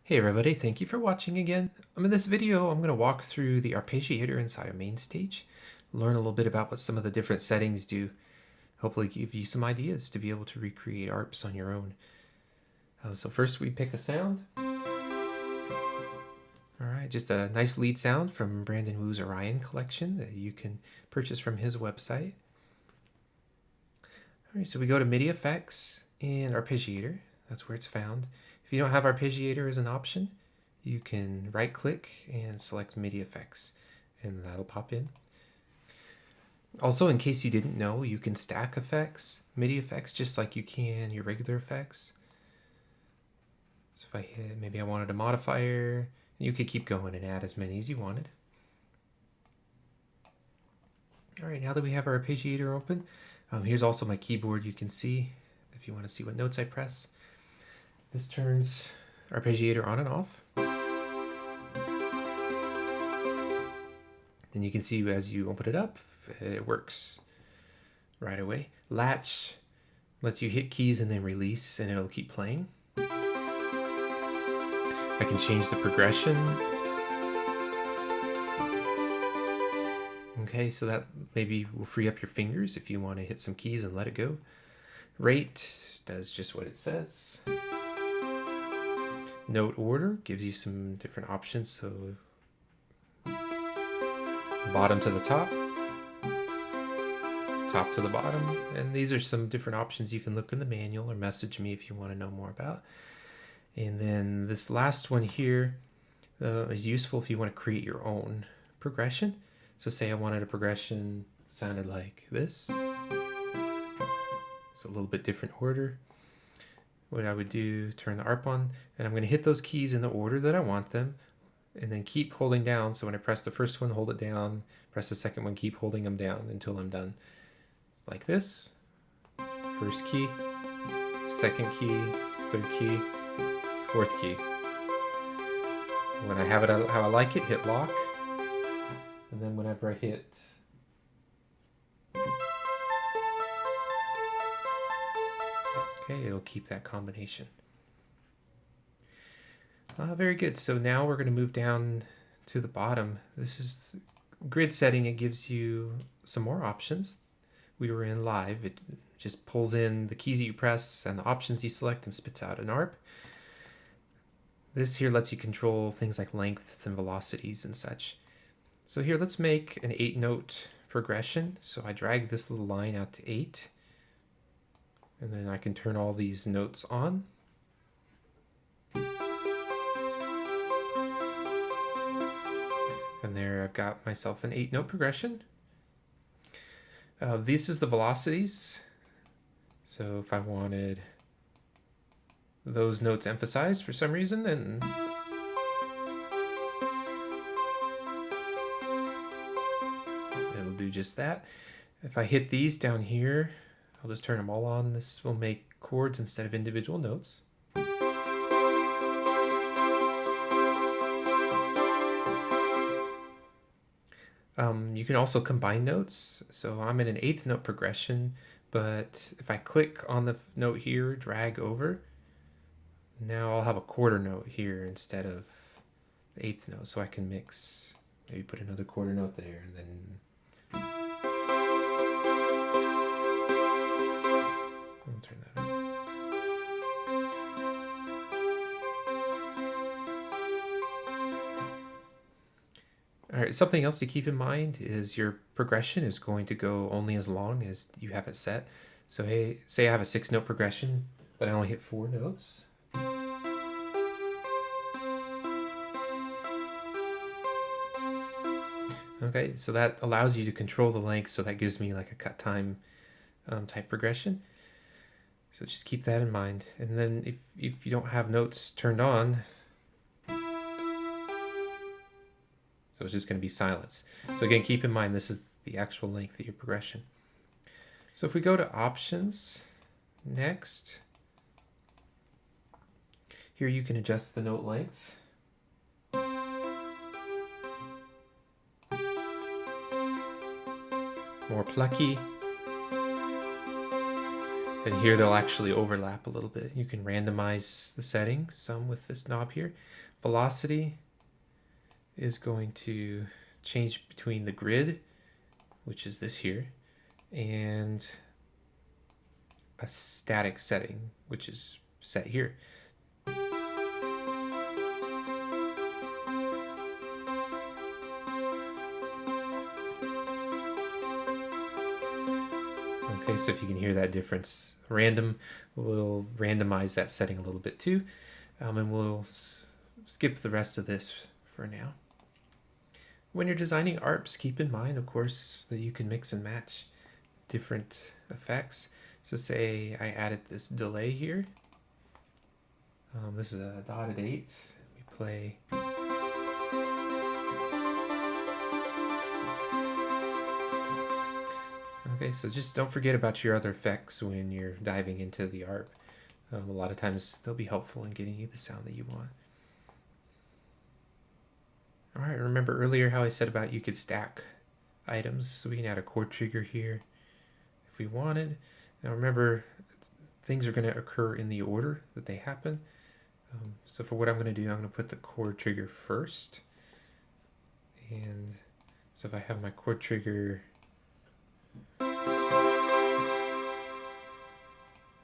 Hey everybody, thank you for watching again. In this video, I'm going to walk through the Arpeggiator inside of Mainstage, learn a little bit about what some of the different settings do, hopefully give you some ideas to be able to recreate ARPs on your own. So first we pick a sound. Alright, just a nice lead sound from Brandon Wu's Orion collection that you can purchase from his website. Alright, so we go to MIDI effects and Arpeggiator, that's where it's found. If you don't have Arpeggiator as an option, you can right click and select MIDI effects and that'll pop in. Also, in case you didn't know, you can stack effects, MIDI effects, just like you can your regular effects. So if I hit, maybe I wanted a modifier, you could keep going and add as many as you wanted. All right, now that we have our Arpeggiator open, here's also my keyboard you can see if you want to see what notes I press. This turns Arpeggiator on and off. And you can see as you open it up, it works right away. Latch lets you hit keys and then release and it'll keep playing. I can change the progression. Okay, so that maybe will free up your fingers if you want to hit some keys and let it go. Rate does just what it says. Note order gives you some different options, so bottom to the top, top to the bottom, and these are some different options you can look in the manual or message me if you want to know more about. And then this last one here is useful if you want to create your own progression. So say I wanted a progression sounded like this, so a little bit different order. What I would do, turn the ARP on, and I'm going to hit those keys in the order that I want them, and then keep holding down. So when I press the first one, hold it down, press the second one, keep holding them down until I'm done. It's like this. First key, second key, third key, fourth key. When I have it how I like it, hit lock, and then whenever I hit okay, it'll keep that combination. Very good. So now we're going to move down to the bottom. This is grid setting. It gives you some more options. We were in live. It just pulls in the keys that you press and the options you select and spits out an ARP. This here lets you control things like lengths and velocities and such. So here, let's make an 8-note progression. So I drag this little line out to 8. And then I can turn all these notes on. And there I've got myself an 8-note progression. This is the velocities. So if I wanted those notes emphasized for some reason, then it'll do just that. If I hit these down here, I'll just turn them all on. This will make chords instead of individual notes. You can also combine notes. So I'm in an 8th note progression, but if I click on the note here, drag over, now I'll have a quarter note here instead of the 8th note. So I can mix, maybe put another quarter note there and then turn that on. All right, something else to keep in mind is your progression is going to go only as long as you have it set. So hey, say I have a 6-note progression, but I only hit 4 notes. Okay, so that allows you to control the length, so that gives me like a cut time type progression. So just keep that in mind. And then if you don't have notes turned on, so it's just going to be silence. So again, keep in mind this is the actual length of your progression. So if we go to options next, here you can adjust the note length. More plucky. And here they'll actually overlap a little bit. You can randomize the settings some with this knob here. Velocity is going to change between the grid, which is this here, and a static setting, which is set here. Okay, so if you can hear that difference, random will randomize that setting a little bit too, and we'll skip the rest of this for now. When you're designing ARPs, keep in mind, of course, that you can mix and match different effects. So say I added this delay here. This is a dotted eighth. We play. Okay, so just don't forget about your other effects when you're diving into the ARP. A lot of times they'll be helpful in getting you the sound that you want. All right, remember earlier how I said about you could stack items, so we can add a chord trigger here if we wanted. Now remember, things are going to occur in the order that they happen. So for what I'm going to do, I'm going to put the chord trigger first. And so if I have my chord trigger,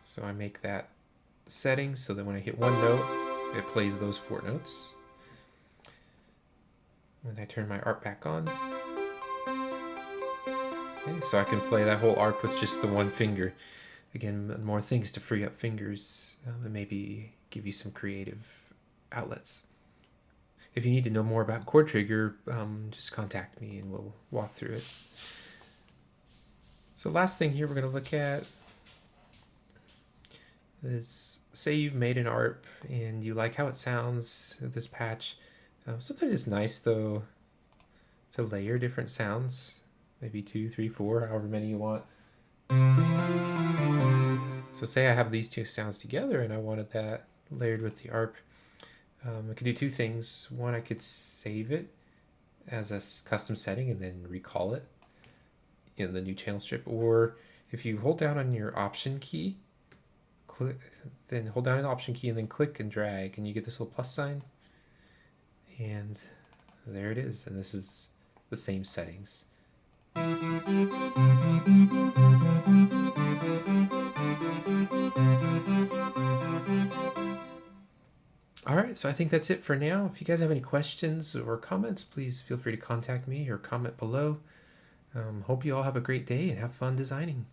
so I make that setting so that when I hit one note, it plays those 4 notes. And I turn my ARP back on. Okay, so I can play that whole ARP with just the one finger. Again, more things to free up fingers and maybe give you some creative outlets. If you need to know more about chord trigger, just contact me and we'll walk through it. So last thing here we're going to look at is, say you've made an ARP and you like how it sounds, this patch. Sometimes it's nice though to layer different sounds, maybe 2, 3, 4, however many you want. So say I have these 2 sounds together and I wanted that layered with the ARP. I could do 2 things. One, I could save it as a custom setting and then recall it in the new channel strip. Or if you hold down on your option key, then hold down an option key and then click and drag, and you get this little plus sign. And there it is. And this is the same settings. All right, so I think that's it for now. If you guys have any questions or comments, please feel free to contact me or comment below. Hope you all have a great day and have fun designing.